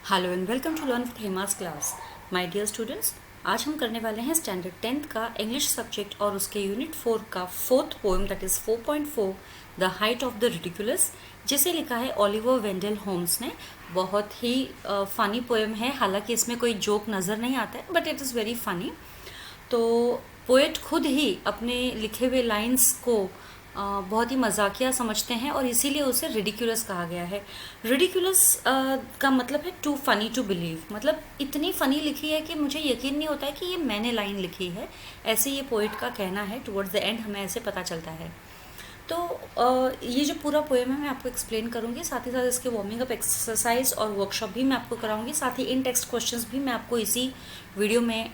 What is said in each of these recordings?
Hello and welcome to learn with Hema's class. My dear students, आज हम करने वाले हैं स्टैंडर्ड 10th का इंग्लिश सब्जेक्ट और उसके यूनिट 4 का fourth poem that is 4.4 the height of the ridiculous, जिसे लिखा है ओलिवर वेंडल होम्स ने। बहुत ही फ़नी पोएम है, हालांकि इसमें कोई जोक नज़र नहीं आता है but it is very funny. तो पोएट खुद ही अपने लिखे हुए लाइंस को बहुत ही मजाकिया समझते हैं और इसीलिए उसे रिडिकुलस कहा गया है। रिडिकुलस का मतलब है टू फनी टू बिलीव, मतलब इतनी फ़नी लिखी है कि मुझे यकीन नहीं होता है कि ये मैंने लाइन लिखी है, ऐसे ये पोएट का कहना है। टुवर्ड्स द एंड हमें ऐसे पता चलता है। तो ये जो पूरा पोएम है मैं आपको एक्सप्लेन करूँगी, साथ ही साथ इसके वार्मिंग अप एक्सरसाइज और वर्कशॉप भी मैं आपको कराऊंगी, साथ ही इन टेक्स्ट क्वेश्चंस भी मैं आपको इसी वीडियो में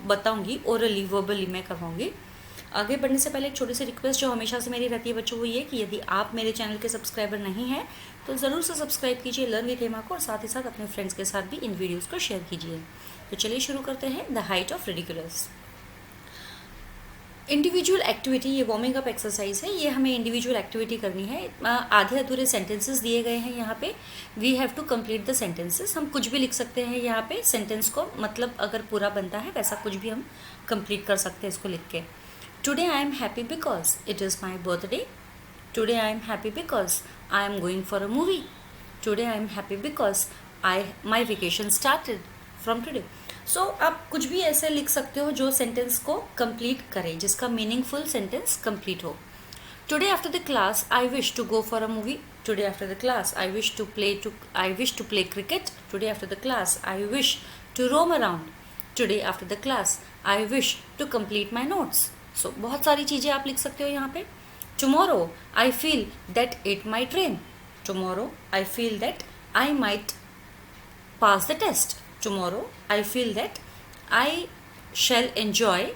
बताऊंगी, ओरली वर्बली मैं करवाऊंगी। आगे बढ़ने से पहले एक छोटी सी रिक्वेस्ट जो हमेशा से मेरी रहती है बच्चों, वो ये कि यदि आप मेरे चैनल के सब्सक्राइबर नहीं हैं तो ज़रूर से सब्सक्राइब कीजिए लर्न विथ हेमा को, और साथ ही साथ अपने फ्रेंड्स के साथ भी इन वीडियोज़ को शेयर कीजिए। तो चलिए शुरू करते हैं the height of ridiculous. Individual activity, ये वार्मिंग अप एक्सरसाइज है, ये हमें इंडिविजुअल एक्टिविटी करनी है। आधे अधूरे सेंटेंसेस दिए गए हैं यहाँ पे, we have to complete the sentences. हम कुछ भी लिख सकते हैं यहाँ पे सेंटेंस को, मतलब अगर पूरा बनता है वैसा कुछ भी हम कंप्लीट कर सकते हैं इसको लिख के। Today I am happy because it is my birthday. Today I am happy because I am going for a movie. Today I am happy because my vacation started from today. So आप कुछ भी ऐसे लिख सकते हो जो sentence को complete करे, जिसका मीनिंगफुल सेंटेंस कंप्लीट हो। Today after the class I wish to go for a movie. Today after the class I wish to play cricket. Today after the class I wish to roam around. Today after the class I wish to complete my notes. So बहुत सारी चीज़ें आप लिख सकते हो यहाँ पे। Tomorrow I feel that it might rain. Tomorrow I feel that I might pass the test. Tomorrow, I feel that I shall enjoy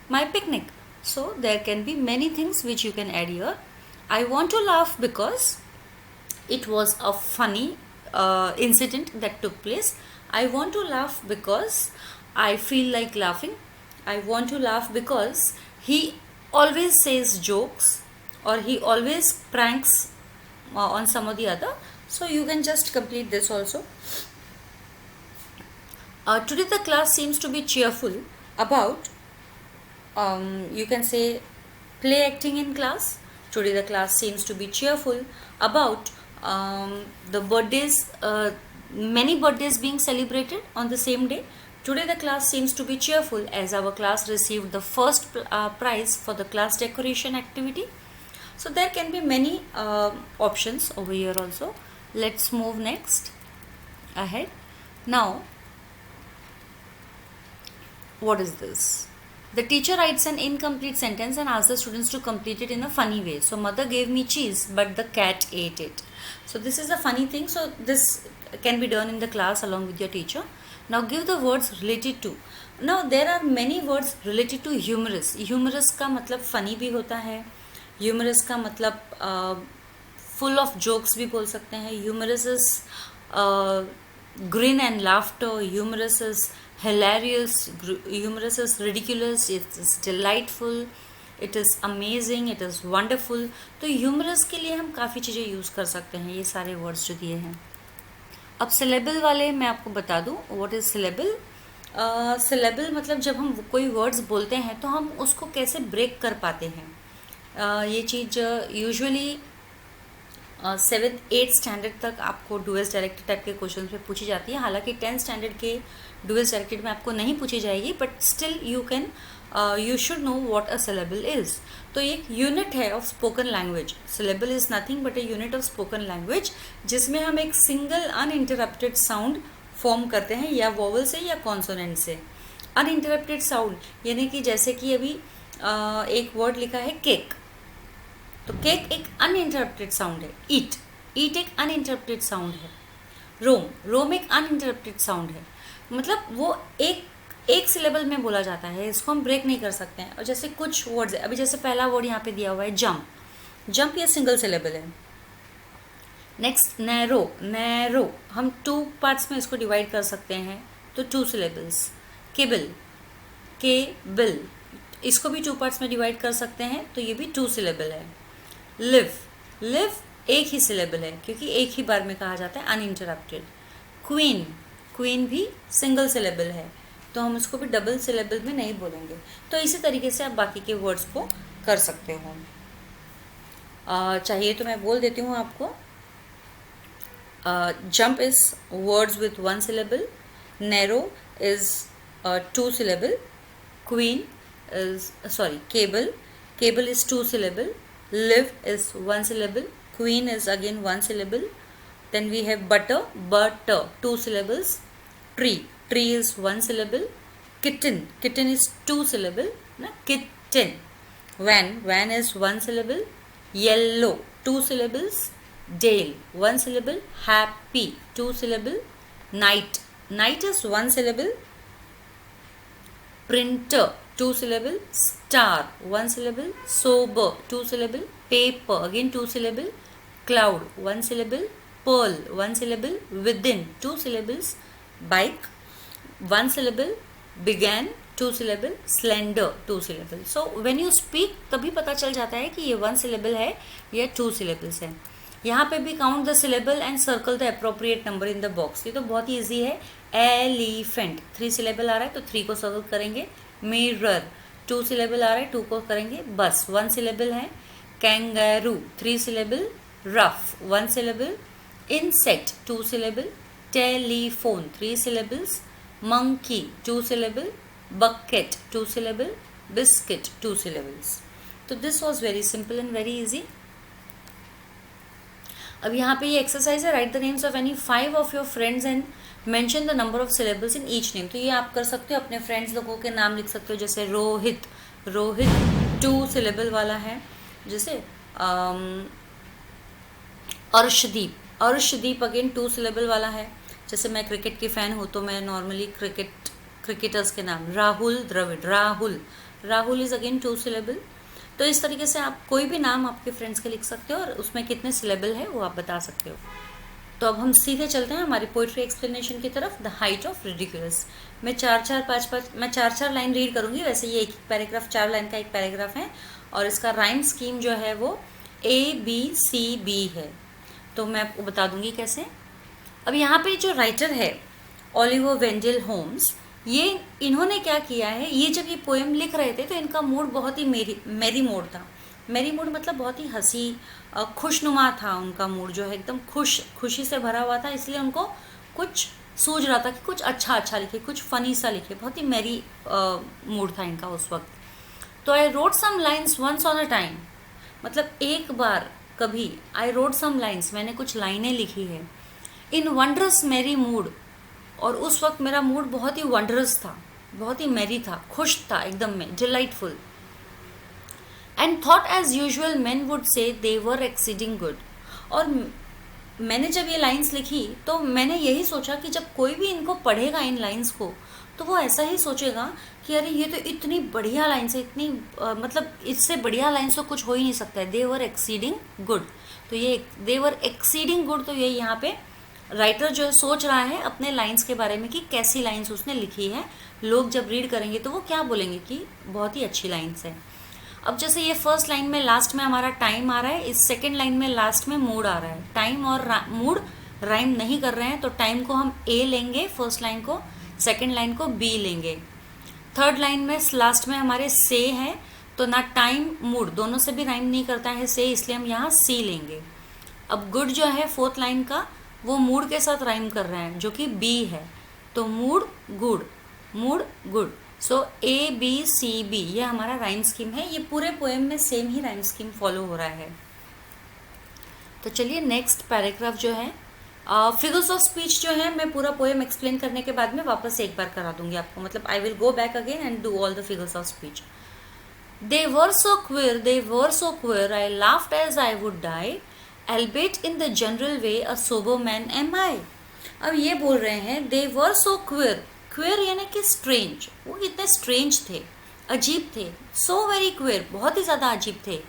my picnic. So, there can be many things which you can add here. I want to laugh because it was a funny incident that took place. I want to laugh because I feel like laughing. I want to laugh because he always says jokes or he always pranks on some or the other. So, you can just complete this also. Today the class seems to be cheerful about, you can say, play acting in class. Today the class seems to be cheerful about the birthdays, many birthdays being celebrated on the same day. Today the class seems to be cheerful as our class received the first prize for the class decoration activity. So there can be many options over here also. Let's move next ahead. Now, what is this? The teacher writes an incomplete sentence and asks the students to complete it in a funny way. So, mother gave me cheese, but the cat ate it. So, this is a funny thing. So, this can be done in the class along with your teacher. Now, give the words related to. Now, there are many words related to humorous. Humorous का मतलब funny भी होता है. Humorous का मतलब full of jokes भी बोल सकते हैं. Humorous is grin and laughter. Humorous is hilarious. Humorous is ridiculous. It is delightful. It is amazing. It is wonderful. तो humorous के लिए हम काफ़ी चीज़ें यूज़ कर सकते हैं, ये सारे वर्ड्स जो दिए हैं। अब syllable वाले मैं आपको बता दूँ what is syllable. syllable मतलब जब हम कोई वर्ड्स बोलते हैं तो हम उसको कैसे ब्रेक कर पाते हैं। ये चीज़ यूजुअली 7th 8th स्टैंडर्ड तक आपको डुअल्स डायरेक्टेड टाइप के क्वेश्चन पे पूछी जाती है। हालांकि 10th स्टैंडर्ड के डुअल्स डायरेक्टेड में आपको नहीं पूछी जाएगी, but still you should know what a syllable is. तो ये एक यूनिट है of spoken language. Syllable is nothing but a unit of spoken language, जिसमें हम एक सिंगल अनइंटरप्टेड साउंड फॉर्म करते हैं, या वोवल से या कॉन्सोनेंट से। अनइंटरप्टेड साउंड यानी कि जैसे कि अभी एक वर्ड लिखा है केक, तो केक एक अनइंटरप्टेड साउंड है। ईट एक अनइंटरप्टेड साउंड है। रोम एक अनइंटरप्टेड साउंड है। मतलब वो एक सिलेबल में बोला जाता है, इसको हम ब्रेक नहीं कर सकते हैं। और जैसे कुछ वर्ड्स है, अभी जैसे पहला वर्ड यहाँ पे दिया हुआ है जंप ये सिंगल सिलेबल है। नेक्स्ट नैरो हम 2 पार्ट्स में इसको डिवाइड कर सकते हैं, तो 2 सिलेबल्स। केबिल इसको भी 2 पार्ट्स में डिवाइड कर सकते हैं, तो ये भी 2 सिलेबल है। लिव एक ही सिलेबल है क्योंकि एक ही बार में कहा जाता है, अनइंटरप्टेड। क्वीन क्वीन भी सिंगल सिलेबल है, तो हम उसको भी डबल सिलेबल में नहीं बोलेंगे। तो इसी तरीके से आप बाकी के वर्ड्स को कर सकते हो। चाहिए तो मैं बोल देती हूँ आपको। Jump is words with 1 syllable, narrow is 2 syllable, queen is cable is 2 syllable, live is 1 syllable, queen is again 1 syllable. Then we have butter 2 syllables, tree is 1 syllable, kitten is 2 syllable, kitten. Van is 1 syllable, yellow 2 syllables, Dale 1 syllable, happy 2 syllable, night is 1 syllable, printer 2 syllable, star 1 syllable, sober 2 syllable, paper again 2 syllable, cloud 1 syllable, pearl 1 syllable, within 2 syllables, bike 1 syllable, began 2 syllable, slender 2 syllable. So when you speak तभी पता चल जाता है कि ये 1 syllable है या 2 syllables है। यहाँ पे भी count the syllable and circle the appropriate number in the box. ये तो बहुत ही ईजी है। एलिफेंट 3 सिलेबल आ रहा है तो 3 को सर्कल करेंगे। मिरर 2 सिलेबल आ रहा है, 2 को करेंगे। बस 1 सिलेबल है। Kangaroo 3 syllable. Rough 1 syllable. Insect 2 syllable. Telephone 3 syllables. Monkey 2 syllable. Bucket 2 syllable. Biscuit 2 syllables. तो this was very simple and very easy. अब यहाँ पे ये एक्सरसाइज है, write the names of any 5 of your friends and mention the number of syllables in each name. तो ये आप कर सकते हो, अपने फ्रेंड्स लोगों के नाम लिख सकते हो। जैसे रोहित 2 सिलेबल वाला है। जैसे अर्शदीप अगेन 2 सिलेबल वाला है। जैसे मैं क्रिकेट की फ़ैन हूँ तो मैं नॉर्मली क्रिकेटर्स के नाम, Rahul Dravid, Rahul is again 2 syllable. तो इस तरीके से आप कोई भी नाम आपके फ्रेंड्स के लिख सकते हो और उसमें कितने सिलेबल है वो आप बता सकते हो। तो अब हम सीधे चलते हैं हमारी पोइट्री एक्सप्लेनेशन की तरफ। The height of ridiculous. मैं 4 लाइन रीड करूँगी। वैसे ये एक पैराग्राफ, 4 लाइन का एक पैराग्राफ है और इसका राइम स्कीम जो है वो ABCB है। तो मैं आपको बता दूंगी कैसे। अब यहाँ पे जो राइटर है ओलिवर वेंडल होम्स, ये इन्होंने क्या किया है, ये जब ये पोएम लिख रहे थे तो इनका मूड बहुत ही मेरी मूड था। मेरी मूड मतलब बहुत ही हंसी खुशनुमा था उनका मूड, जो है एकदम खुशी से भरा हुआ था। इसलिए उनको कुछ सूझ रहा था कि कुछ अच्छा लिखे, कुछ फनी सा लिखे। बहुत ही मेरी मूड था इनका उस वक्त। तो I wrote some lines once on a time, मतलब एक बार कभी। आई रोट सम लाइन्स, मैंने कुछ लाइनें लिखी है। इन वंडरस मेरी मूड, और उस वक्त मेरा मूड बहुत ही वंडरस था, बहुत ही मेरी था, खुश था एकदम में, delightful. And thought as usual men would say they were exceeding good. और मैंने जब ये लाइन्स लिखी तो मैंने यही सोचा कि जब कोई भी इनको पढ़ेगा इन लाइन्स को तो वो ऐसा ही सोचेगा कि अरे ये तो इतनी बढ़िया लाइन्स है, इतनी मतलब इससे बढ़िया लाइन्स तो कुछ हो ही नहीं सकता है। दे वर एक्सीडिंग गुड, तो ये दे वर एक्सीडिंग गुड, तो ये यहाँ पे राइटर जो है सोच रहा है अपने लाइन्स के बारे में कि कैसी लाइन्स उसने लिखी है। लोग जब रीड करेंगे तो वो क्या बोलेंगे कि बहुत ही अच्छी लाइन्स है। अब जैसे ये फर्स्ट लाइन में लास्ट में हमारा टाइम आ रहा है, इस सेकंड लाइन में लास्ट में मूड आ रहा है। टाइम और मूड राइम नहीं कर रहे हैं, तो टाइम को हम ए लेंगे फर्स्ट लाइन को, सेकंड लाइन को बी लेंगे। थर्ड लाइन में लास्ट में हमारे से है, तो ना टाइम मूड दोनों से भी राइम नहीं करता है से, इसलिए हम यहाँ सी लेंगे। अब गुड जो है फोर्थ लाइन का, वो मूड के साथ राइम कर रहे हैं जो कि बी है, तो मूड गुड। सो ABCB ये हमारा राइम स्कीम है। ये पूरे पोएम में सेम ही राइम स्कीम फॉलो हो रहा है। तो चलिए नेक्स्ट पैराग्राफ जो है फिगर्स ऑफ स्पीच जो है, मैं पूरा पोएम एक्सप्लेन करने के बाद में वापस एक बार करा दूंगी आपको, मतलब I will go back again and do all the figures of speech. They were so queer, I laughed as I would die, albeit in the general way a sober man am I। अब ये बोल रहे हैं they were so queer, यानी कि strange, वो कितने strange थे, अजीब थे। so very queer, बहुत ही ज़्यादा अजीब थे।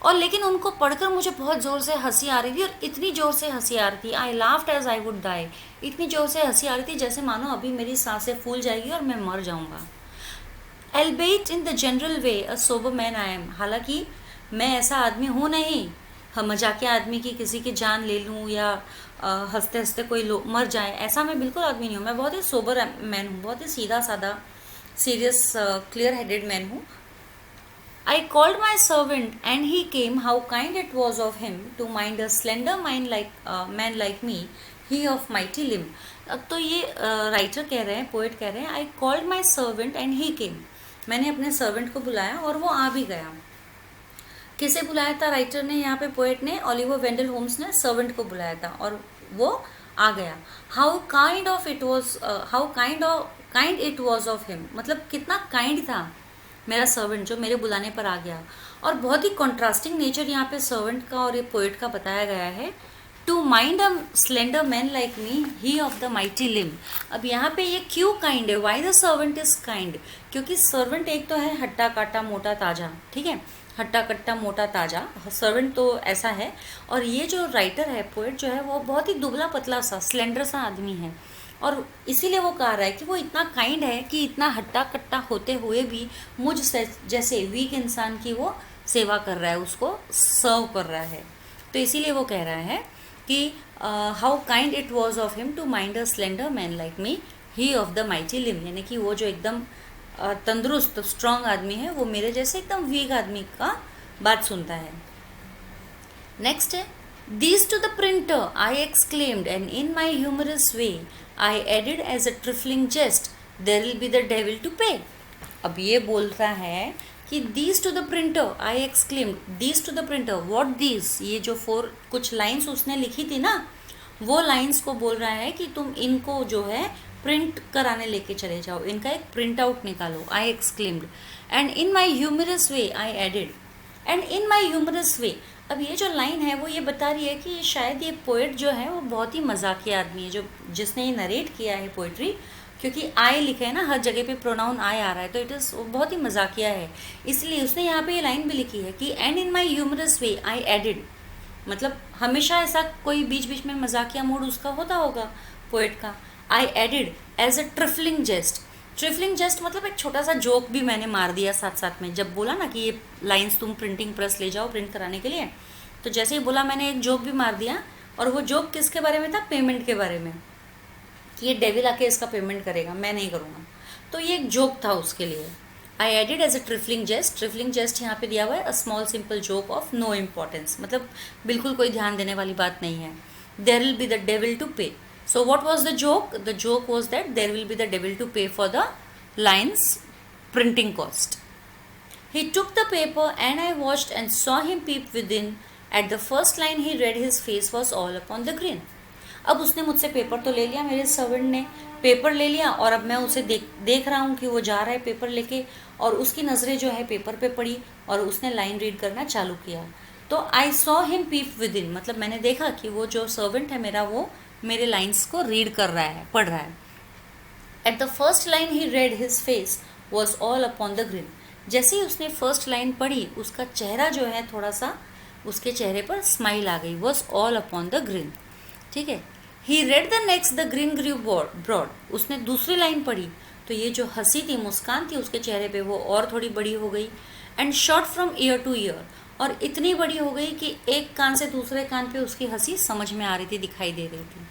और लेकिन उनको पढ़कर मुझे बहुत ज़ोर से हंसी आ रही थी, और इतनी ज़ोर से हंसी आ रही थी, I laughed as I would die, इतनी ज़ोर से हंसी आ रही थी जैसे मानो अभी मेरी सांसें फूल जाएगी और मैं मर जाऊँगा। Albeit in the general way a sober man I am, हालांकि मैं ऐसा आदमी हूँ नहीं, हम मजाकिया आदमी की किसी की जान ले लूँ या हंसते हंसते कोई मर जाए, ऐसा मैं बिल्कुल आदमी नहीं हूँ। मैं बहुत ही सोबर मैन हूँ, बहुत ही सीधा साधा, सीरियस, क्लियर हेडेड मैन हूँ। I called my servant and he came. How kind it was of him to mind a slender man like me, he of mighty limb. अब तो ये राइटर कह रहे हैं, पोएट कह रहे हैं, I called my servant and he came. मैंने अपने सर्वेंट को बुलाया और वो आ भी गया। किसे बुलाया था राइटर ने, यहाँ पे पोएट ने, ओलिवर वेंडल होम्स ने सर्वेंट को बुलाया था और वो आ गया। How kind it was of him, मतलब कितना काइंड था मेरा सर्वेंट जो मेरे बुलाने पर आ गया। और बहुत ही कॉन्ट्रास्टिंग नेचर यहाँ पे सर्वेंट का और ये पोएट का बताया गया है। To mind a slender man like me, he of the mighty limb. अब यहाँ पे ये क्यों काइंड है, why the servant is kind, क्योंकि सर्वेंट एक तो है हट्टा काटा मोटा ताजा, ठीक है, हट्टा कट्टा मोटा ताजा सर्वेंट तो ऐसा है। और ये जो राइटर है, पोएट जो है, वो बहुत ही दुबला पतला सा, स्लेंडर सा आदमी है। और इसीलिए वो कह रहा है कि वो इतना काइंड है कि इतना हट्टा कट्टा होते हुए भी मुझ जैसे वीक इंसान की वो सेवा कर रहा है, उसको सर्व कर रहा है। तो इसीलिए वो कह रहा है कि how kind it was of him to mind a slender man like me, he of the mighty limb, यानी कि वो जो एकदम तंदुरुस्त स्ट्रांग आदमी है, वो मेरे जैसे एकदम वीक आदमी का बात सुनता है। नेक्स्ट है, these to the printer I exclaimed, and in my humorous way I added as a trifling jest, there will be the devil to pay. अब ये बोलता है कि these to the printer I exclaimed, these to the printer, what these, ये जो 4 कुछ lines उसने लिखी थी ना, वो लाइंस को बोल रहा है कि तुम इनको जो है प्रिंट कराने लेके चले जाओ, इनका एक प्रिंट आउट निकालो। I exclaimed, and in my humorous way I added, and in my humorous way। अब ये जो लाइन है वो ये बता रही है कि शायद ये पोएट जो है वो बहुत ही मजाकिया आदमी है, जो जिसने ये नरेट किया है पोइट्री, क्योंकि आई लिखा है ना, हर जगह पे प्रोनाउन आई आ रहा है, तो इट इज़ बहुत ही मजाकिया है। इसलिए उसने यहाँ पे ये लाइन भी लिखी है कि and in my humorous way I added, मतलब हमेशा ऐसा कोई बीच बीच में मजाकिया मूड उसका होता होगा पोएट का। I added as a trifling jest, trifling jest मतलब एक छोटा सा जोक भी मैंने मार दिया साथ साथ में। जब बोला ना कि ये लाइंस तुम प्रिंटिंग प्रेस ले जाओ प्रिंट कराने के लिए, तो जैसे ही बोला मैंने एक जोक भी मार दिया। और वो जोक किसके बारे में था, पेमेंट के बारे में, कि ये डेविल आके इसका पेमेंट करेगा, मैं नहीं करूँगा। तो ये एक जोक था उसके लिए। I added as a trifling jest, trifling jest यहाँ पे दिया हुआ है, a small simple joke of no importance, मतलब बिल्कुल कोई ध्यान देने वाली बात नहीं है। There will be the devil to pay. So what was the joke? The joke was that there will be the devil to pay for the lines printing cost. He took the paper and I watched and saw him peep within. At the first line he read, his face was all upon the grin. अब उसने मुझसे paper तो ले लिया, मेरे servant ने paper ले लिया, और अब मैं उसे देख रहा हूँ कि वो जा रहा है पेपर लेके, और उसकी नज़रें जो है पेपर पे पड़ी और उसने लाइन रीड करना चालू किया। तो I saw him peep within, मतलब मैंने देखा कि वो जो सर्वेंट है मेरा, वो मेरे लाइंस को रीड कर रहा है, पढ़ रहा है। Eight the first line he read, his face was all upon the green. जैसे ही उसने फर्स्ट लाइन पढ़ी, उसका चेहरा जो है थोड़ा सा, उसके चेहरे पर स्माइल आ गई, was all upon the grin, ठीक है। He read the next, the grin grew broad. उसने दूसरी लाइन पढ़ी तो ये जो हंसी थी, मुस्कान थी उसके चेहरे पे, वो और थोड़ी बड़ी हो गई। And short from ear to year, और इतनी बड़ी हो गई कि एक कान से दूसरे कान पे उसकी हंसी समझ में आ रही थी, दिखाई दे रही थी।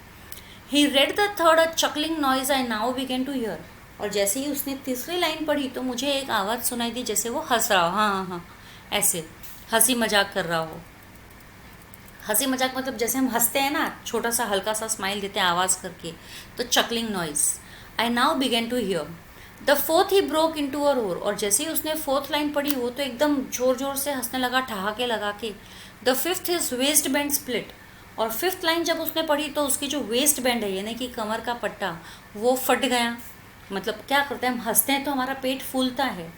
He read the third, a chuckling noise I now begin to hear. और जैसे ही उसने तीसरी लाइन पढ़ी तो मुझे एक आवाज़ सुनाई दी, जैसे वो हंस रहा हो, हाँ हाँ हाँ, ऐसे हंसी मजाक कर रहा हो। हंसी मजाक मतलब जैसे हम हंसते हैं ना, छोटा सा हल्का सा स्माइल देते हैं आवाज़ करके, तो chuckling noise. I now begin to hear the fourth, he broke into a roar. और जैसे ही उसने फोर्थ लाइन पढ़ी, वो तो एकदम जोर जोर से हंसने लगा, ठहाके लगा के। The fifth, his waste band split. और फिफ्थ लाइन जब उसने पढ़ी तो उसकी जो वेस्ट बैंड है, यानी कि कमर का पट्टा, वो फट गया। मतलब क्या करते हैं हम, हंसते हैं तो हमारा पेट फूलता है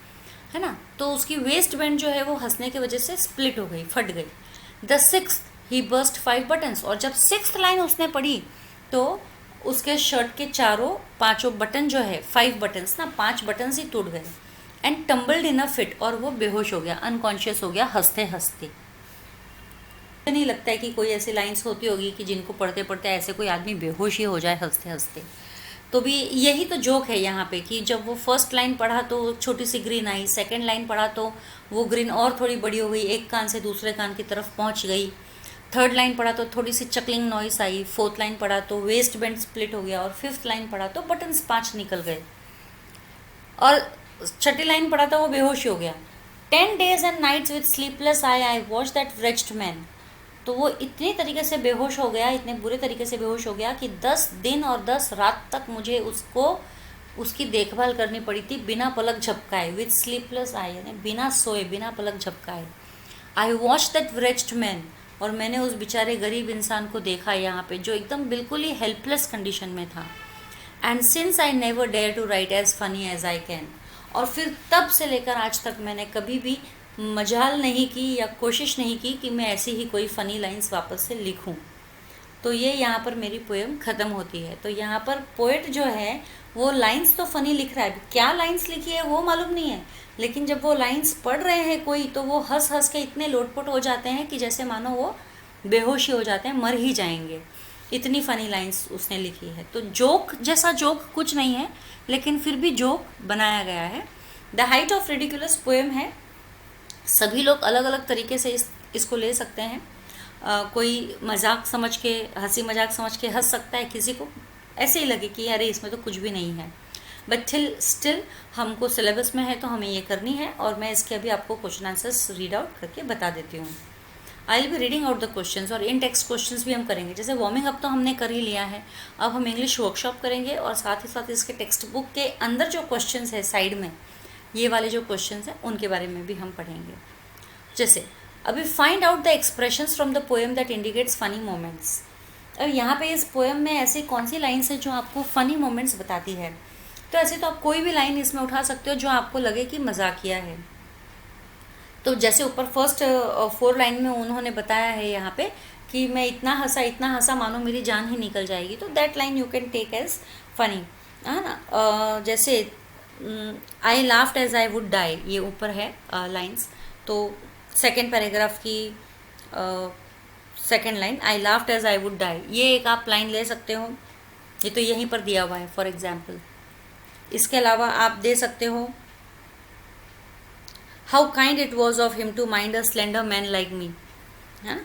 ना, तो उसकी वेस्ट बैंड जो है वो हंसने की वजह से स्प्लिट हो गई, फट गई। The sixth, he burst 5 buttons। और जब सिक्स्थ लाइन उसने पढ़ी तो उसके शर्ट के पांचों बटन जो है, 5 buttons ना, 5 buttons ही टूट गए। And tumbled in a fit, और वो बेहोश हो गया, अनकॉन्शियस हो गया हंसते हंसते। नहीं लगता है कि कोई ऐसी लाइंस होती होगी कि जिनको पढ़ते पढ़ते ऐसे कोई आदमी बेहोश ही हो जाए हंसते हंसते। तो भी यही तो जोक है यहाँ पे, कि जब वो फर्स्ट लाइन पढ़ा तो छोटी सी ग्रीन आई, सेकंड लाइन पढ़ा तो वो ग्रीन और थोड़ी बड़ी हो गई, एक कान से दूसरे कान की तरफ पहुँच गई। थर्ड लाइन पढ़ा तो थोड़ी सी चकलिंग नॉइस आई, फोर्थ लाइन पढ़ा तो वेस्ट बैंड स्प्लिट हो गया, और फिफ्थ लाइन पढ़ा तो बटन्स 5 निकल गए, और छठी लाइन पढ़ा था वो बेहोश हो गया। 10 days and nights with sleepless eye I watched that wretched man। तो वो इतनी तरीके से बेहोश हो गया, इतने बुरे तरीके से बेहोश हो गया कि 10 दिन और 10 रात तक मुझे उसकी देखभाल करनी पड़ी थी बिना पलक झपकाए, विथ स्लीपलेस आई, यानी बिना सोए, बिना पलक झपकाए। I watch that wretched man, और मैंने उस बेचारे गरीब इंसान को देखा यहाँ पे, जो एकदम बिल्कुल ही हेल्पलेस कंडीशन में था। And since I never dare to write as funny as I can, और फिर तब से लेकर आज तक मैंने कभी भी मजाल नहीं की या कोशिश नहीं की कि मैं ऐसी ही कोई फ़नी लाइंस वापस से लिखूं। तो ये यहाँ पर मेरी पोएम ख़त्म होती है। तो यहाँ पर पोएट जो है वो लाइंस तो फ़नी लिख रहा है, क्या लाइंस लिखी है वो मालूम नहीं है, लेकिन जब वो लाइंस पढ़ रहे हैं कोई, तो वो हंस हंस के इतने लोटपोट हो जाते हैं कि जैसे मानो वो बेहोश ही हो जाते हैं, मर ही जाएंगे। इतनी फ़नी लाइंस उसने लिखी है। तो जोक जैसा जोक कुछ नहीं है, लेकिन फिर भी जोक बनाया गया है। The height of ridiculous poem है, सभी लोग अलग अलग तरीके से इसको ले सकते हैं। कोई मजाक समझ के, हंसी मजाक समझ के हंस सकता है, किसी को ऐसे ही लगे कि अरे इसमें तो कुछ भी नहीं है, बट स्टिल हमको सिलेबस में है तो हमें ये करनी है। और मैं इसके अभी आपको क्वेश्चन आंसर्स रीड आउट करके बता देती हूँ। I will be reading out the questions, और इन टेक्स्ट क्वेश्चंस भी हम करेंगे। जैसे वार्मिंग अप तो हमने कर ही लिया है, अब हम इंग्लिश वर्कशॉप करेंगे, और साथ ही साथ इसके टेक्स्ट बुक के अंदर जो क्वेश्चंस है साइड में, ये वाले जो क्वेश्चंस हैं उनके बारे में भी हम पढ़ेंगे। जैसे अभी find out the expressions from the poem that indicates funny moments. अब यहाँ पे इस पोएम में ऐसी कौन सी लाइन्स है जो आपको फ़नी मोमेंट्स बताती है। तो ऐसे तो आप कोई भी लाइन इसमें उठा सकते हो जो आपको लगे कि मजाकिया है। तो जैसे ऊपर फर्स्ट 4 लाइन में उन्होंने बताया है यहाँ पे कि मैं इतना हंसा मानो मेरी जान ही निकल जाएगी, तो that line you can take as funny, है ना। जैसे I laughed as I would die, ये ऊपर है लाइन्स। तो सेकेंड पैराग्राफ की second line, I laughed as I would die, ये एक आप लाइन ले सकते हो, ये तो यहीं पर दिया हुआ है फॉर एग्जाम्पल। इसके अलावा आप दे सकते हो how kind it was of him to mind a slender man like me, है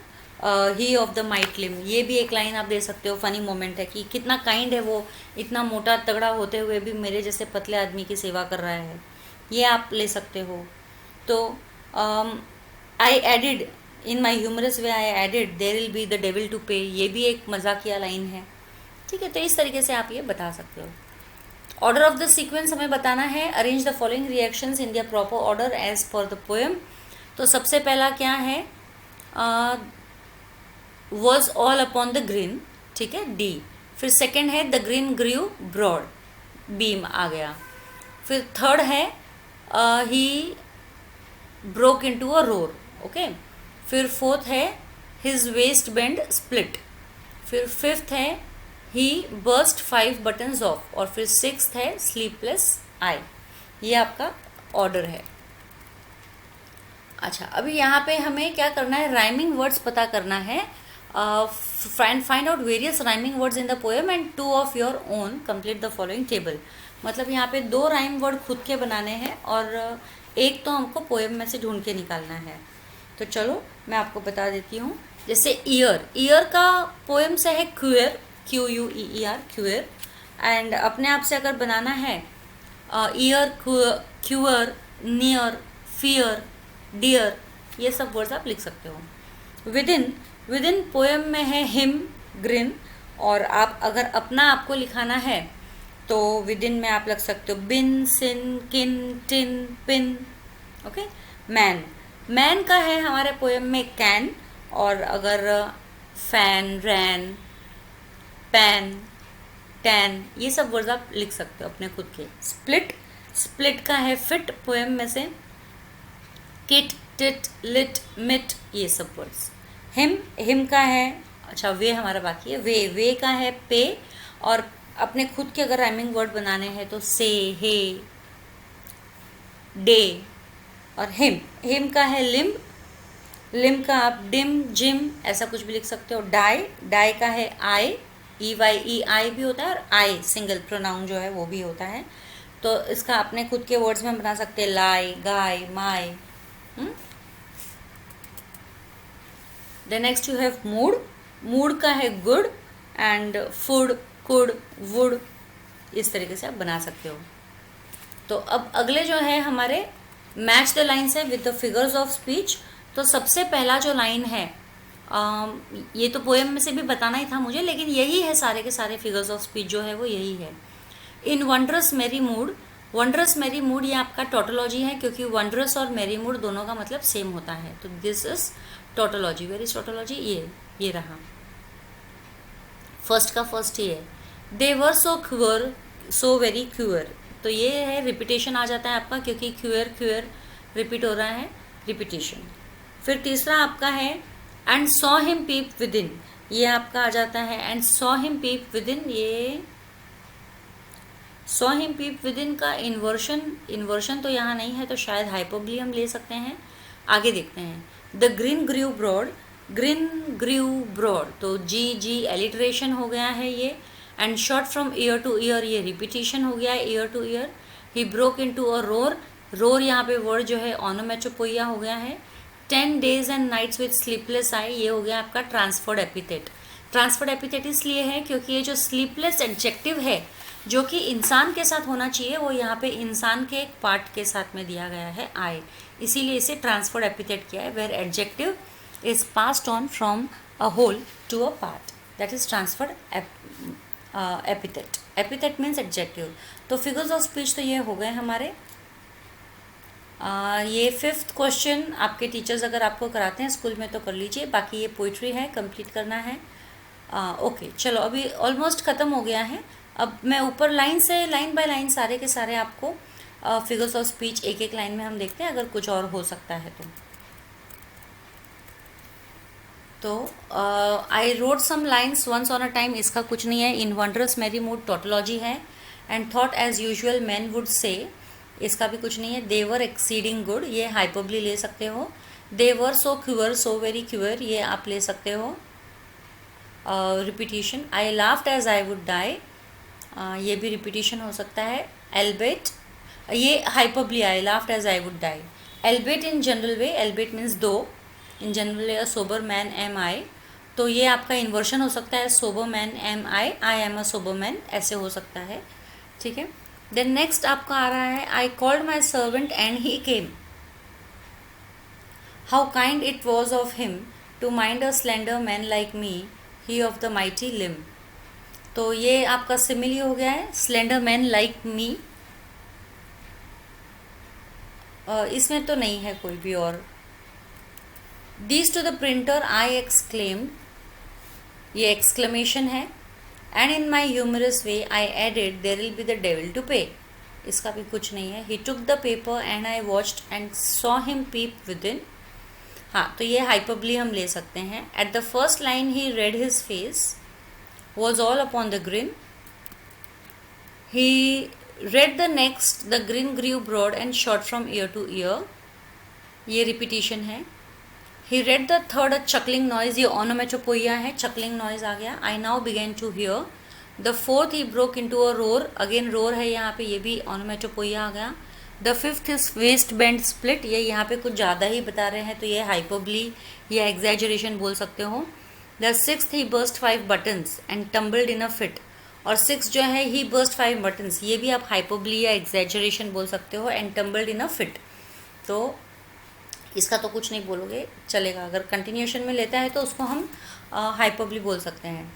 he of the might limb, ये भी एक लाइन आप दे सकते हो, फनी मोमेंट है कि कितना काइंड है वो, इतना मोटा तगड़ा होते हुए भी मेरे जैसे पतले आदमी की सेवा कर रहा है, ये आप ले सकते हो। तो I added in my humorous way, I added there will be the devil to pay, ये भी एक मजाकिया लाइन है, ठीक है। तो इस तरीके से आप ये बता सकते हो। ऑर्डर ऑफ द सीक्वेंस हमें बताना है, arrange the following reactions in the proper order as per the poem. तो सबसे पहला क्या है, was all upon the grin, ठीक है, डी। फिर सेकेंड है the green grieve broad, beam आ गया। फिर थर्ड है he broke into a roar, okay. फिर फोर्थ है हिज वेस्ट बेंड स्प्लिट। फिर फिफ्थ है ही बर्स्ट 5 buttons ऑफ, और फिर सिक्स्थ है स्लीपलेस आई। ये आपका ऑर्डर है। अच्छा, अभी यहाँ पे हमें क्या करना है, राइमिंग वर्ड्स पता करना है। Find out various rhyming words in the poem and 2 of your own, complete the following table. मतलब यहाँ पे 2 राइम वर्ड खुद के बनाने हैं, और एक तो हमको पोएम में से ढूंढ के निकालना है। तो चलो मैं आपको बता देती हूँ। जैसे ईयर, ईयर का पोएम से है क्यूअर, QUEER, क्यूअर। एंड अपने आप से अगर बनाना है ear, queer, near, fear, dear, ये सब वर्ड्स आप लिख सकते हो। विदिन पोएम में है हिम, ग्रिन, और आप अगर अपना आपको लिखाना है तो विदिन में आप लग सकते हो बिन, सिन, किन, टिन, पिन, ओके। मैन का है हमारे पोएम में कैन, और अगर फैन, रैन, पैन, टैन, ये सब वर्ड्स आप लिख सकते हो अपने खुद के। स्प्लिट का है फिट पोएम में से, किट, टिट, लिट, मिट, ये सब वर्ड्स। हिम का है, अच्छा वे हमारा बाकी है, वे का है पे, और अपने खुद के अगर राइमिंग वर्ड बनाने हैं तो से, हे, डे। और हिम का है लिम का आप डिम, जिम, ऐसा कुछ भी लिख सकते हो। डाई का है आई, EYEI भी होता है, और आई सिंगल प्रोनाउन जो है वो भी होता है। तो इसका अपने खुद के वर्ड्स में बना सकते हैं, lie, guy, my. Then next you have mood, mood का है good, and food, could, would, इस तरीके से आप बना सकते हो। तो अब अगले जो है हमारे मैच द लाइन्स है with the figures of speech. तो सबसे पहला जो लाइन है, ये तो पोएम में से भी बताना ही था मुझे, लेकिन यही है सारे के सारे फिगर्स ऑफ स्पीच जो है वो यही है। In wondrous merry mood, wondrous merry mood ये आपका टोटोलॉजी है, क्योंकि वंडरस और मेरी मूड दोनों का मतलब सेम होता है। तो this is tautology. Where is tautology? ये रहा, फर्स्ट का फर्स्ट ही है। They were so queer, so very queer, तो ये है रिपीटेशन आ जाता है आपका, क्योंकि क्यूअर क्यूअर रिपीट हो रहा है, रिपीटेशन। फिर तीसरा आपका है and saw him peep within, ये आपका आ जाता है and saw him peep within. ये saw him peep within का इन्वर्शन तो यहाँ नहीं है, तो शायद हाइपोबली हम ले सकते हैं। आगे देखते हैं, the green grieve broad, green grieve broad, तो जी एलिट्रेशन हो गया है ये, and short from ear to ear, ये रिपीटेशन हो गया है ear to ear. He broke into a roar, roar यहाँ पे वर्ड जो है ऑनोमेटोपोइया हो गया है। 10 days and nights with sleepless eye, ये हो गया आपका ट्रांसफर्ड एपिथेट। ट्रांसफर्ड एपिथेट इसलिए है क्योंकि ये जो स्लीपलेस एडजेक्टिव है जो कि इंसान के साथ होना चाहिए, वो यहाँ पे इंसान के एक पार्ट के साथ में दिया गया है आई, इसीलिए इसे ट्रांसफर्ड एपिथेट किया है। Where adjective is passed on from a whole to a part, that is transferred epithet. Epithet means adjective. तो फिगर्स ऑफ स्पीच तो ये हो गए हमारे। ये 5th क्वेश्चन आपके टीचर्स अगर आपको कराते हैं स्कूल में तो कर लीजिए, बाकी ये पोइट्री है, कंप्लीट करना है। ओके चलो, अभी ऑलमोस्ट ख़त्म हो गया है। अब मैं ऊपर लाइन से लाइन बाय लाइन सारे के सारे आपको फिगर्स ऑफ स्पीच एक एक लाइन में हम देखते हैं, अगर कुछ और हो सकता है तो I wrote some lines once on a time, इसका कुछ नहीं है। In wondrous merry mood tautology है। And thought as usual man would say, इसका भी कुछ नहीं है। दे वर एक्सीडिंग गुड, ये हाइपोबली ले सकते हो। They were so queer, so very queer, ये आप ले सकते हो repetition. I laughed as I would die, ये भी रिपीटेशन हो सकता है। एल्बेट, ये hyperbole, I laughed as I would die. Albeit in general way, albeit means though, in general way a sober man am I, तो ये आपका inversion हो सकता है, sober man am I am a sober man, ऐसे हो सकता है। ठीक है, देन नेक्स्ट आपका आ रहा है, I called my servant and he came, how kind it was of him to mind a slender man like me, he of the mighty limb, तो ये आपका सिमिली हो गया है, स्लेंडर मैन लाइक मी, इसमें तो नहीं है कोई भी और। This to the printer I exclaim, ये एक्सक्लेमेशन है। And in my humorous way I added there will be the devil to pay, इसका भी कुछ नहीं है। He took the paper and I watched and saw him peep within, हाँ तो ये हाइपरबली हम ले सकते हैं। At the first line he read his face was all upon the grin, he read the next the green grieve broad and short from ear to ear, ये repetition है। He read the third a chuckling noise, ये onomatopoeia है, chuckling noise आ गया। I now begin to hear the fourth he broke into a roar, again roar है यहाँ पे, ये भी ओनोमेटोपोइया आ गया। The fifth his waistband split, ये यहाँ पे कुछ ज़्यादा ही बता रहे हैं तो ये हाइपोबली या एग्जैजरेशन बोल सकते हो। The sixth he burst 5 buttons and tumbled in a fit, और 6 जो है ही बर्स्ट 5 बटन्स, ये भी आप हाइपोबली या एग्जैजरेशन बोल सकते हो। And tumbled in a fit, तो इसका तो कुछ नहीं बोलोगे चलेगा, अगर कंटिन्यूशन में लेता है तो उसको हम हाइपोबली बोल सकते हैं।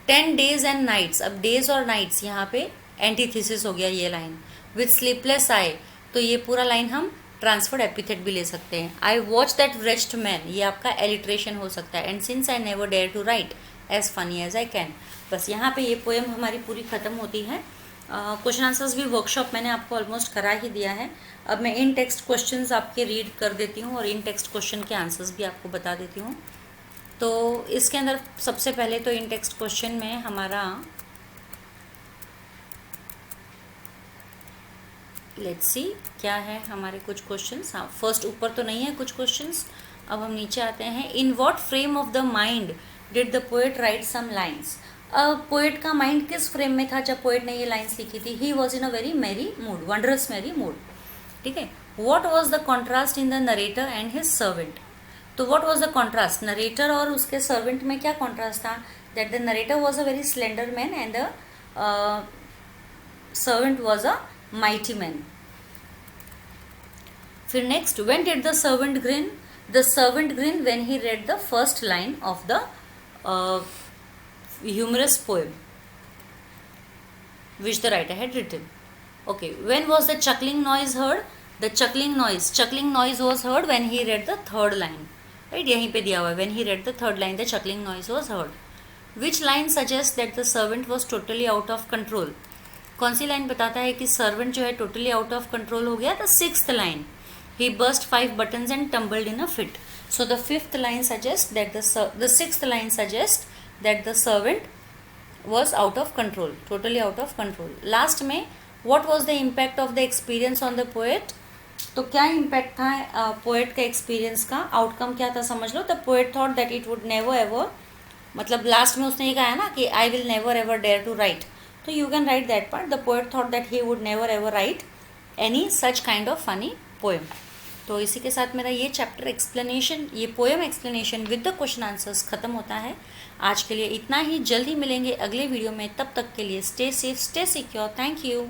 10 days and nights, अब डेज और नाइट्स यहाँ पे एंटीथेसिस हो गया ये लाइन। विथ स्लीपलेस आई, तो ये पूरा लाइन हम ट्रांसफर्ड एपिथेट भी ले सकते हैं। I watch that wretched man, ये आपका एलिट्रेशन हो सकता है। And since I never dare to write as funny as I can, बस यहाँ पे ये पोएम हमारी पूरी ख़त्म होती है। क्वेश्चन आंसर्स भी वर्कशॉप मैंने आपको ऑलमोस्ट करा ही दिया है। अब मैं इन टेक्स्ट क्वेश्चंस आपके रीड कर देती हूँ और इन टेक्स्ट क्वेश्चन के आंसर्स भी आपको बता देती हूँ। तो इसके अंदर सबसे पहले तो इन टेक्स्ट क्वेश्चन में हमारा लेट्स सी क्या है हमारे कुछ क्वेश्चंस। हाँ, फर्स्ट ऊपर तो नहीं है कुछ क्वेश्चंस, अब हम नीचे आते हैं। In what frame of the mind did the poet write some lines, अब पोएट का माइंड किस फ्रेम में था जब पोएट ने ये लाइन्स लिखी थी। He was in a very merry mood, wondrous merry mood. ठीक है, what was the contrast in the narrator and his servant, तो what was the contrast, narrator और उसके सर्वेंट में क्या कॉन्ट्रास्ट था, that the narrator was a very slender man and the servant was a mighty man. फिर next, when did the servant grin, the servant grin when he read the first line of the humorous poem which the writer had written. Okay, when was the chuckling noise heard? The chuckling noise was heard when he read the third line. Right, यहीं पे दिया हुआ है, when he read the third line the chuckling noise was heard. Which line suggests that the servant was totally out of control? कौन सी line बताता है कि servant जो है टोटली आउट ऑफ कंट्रोल हो गया? The sixth line, he burst 5 buttons and tumbled in a fit. So the fifth line suggests that the sixth line suggests that the servant was out of control, totally out of control. Last में what was the impact of the experience on the poet? तो क्या impact था poet का experience का, outcome क्या था समझ लो. The poet thought that it would never ever, मतलब लास्ट में उसने ये कहा है ना कि I will never ever dare to write, तो you can write that part. The poet thought that he would never ever write any such kind of funny poem. तो इसी के साथ मेरा ये चैप्टर एक्सप्लेनेशन, ये poem explanation with the question answers खत्म होता है. आज के लिए इतना ही, जल्दी मिलेंगे अगले वीडियो में. तब तक के लिए stay safe, stay secure. Thank you.